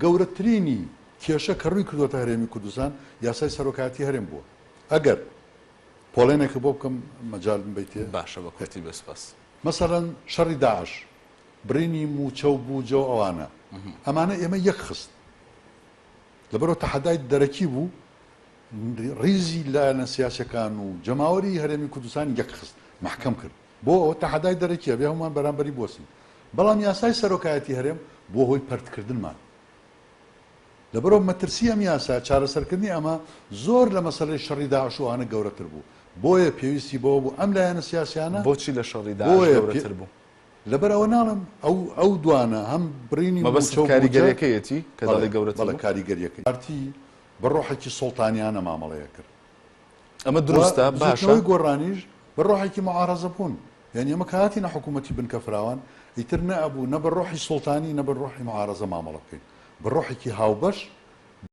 گەورەترینی کێشە کە ڕووی کردوەتە هەرێمی کوردستان یاسای سەرۆکایەتی هەرێم بووە. ئەگەر پۆڵێنێکە بۆ بکەم مەجال بیتێ باشە بە کورتی بەسپاس. مەسەڵەن شەڕی داعش برینی موچە و بووجە و ئەوانە ئەمانە ئێمە یەک خست لەبەرەوە تەحەدای دەرەکی بوو ڕیزی لایەنە سیاسەکان و جەماوەری هەرێمی کوردستان یەک خست محکەم کرد بۆ ئەوە تەحەدای دەرەکیە بێ هەمومان بەرامبەری بۆسین. بەڵام یاسای سەرۆکایەتی هەرێم بۆ هۆی پەرتکردنمان لەبەرەوە مەترسی ئەم یاسا چارەسەرکردنی ئەمە زۆر لە مەسەلەی شەڕی داعش و ئەوانە گەورەتر بوو. بۆیە پێویستی بۆ بوو ئەم لایەنە سیاسیانە بۆچی لە شەڕی داعش گەورەتر بوو؟ لەبەر ئەوە ناڵم ئەو دوانە هەم برینی مەبەست کاریگەریەکەیەتی کە دەڵێ گەورەتر بەڵێ کاریگەریەکەی پارتی بە ڕۆحێکی سوڵتانیانە مامەڵەیە کرد. ئەمە دروستە باشە گۆڕانیش بە ڕۆحێکی معارەزە بوون یعنی ئەمە کاتی نەحکوومەتی بنکە فراوان ئیتر نەبوو نە بە ڕۆحی سوڵتانی نە بە ڕۆحی معارەزە مامەڵە بکەین بە ڕۆحێکی هاوبەش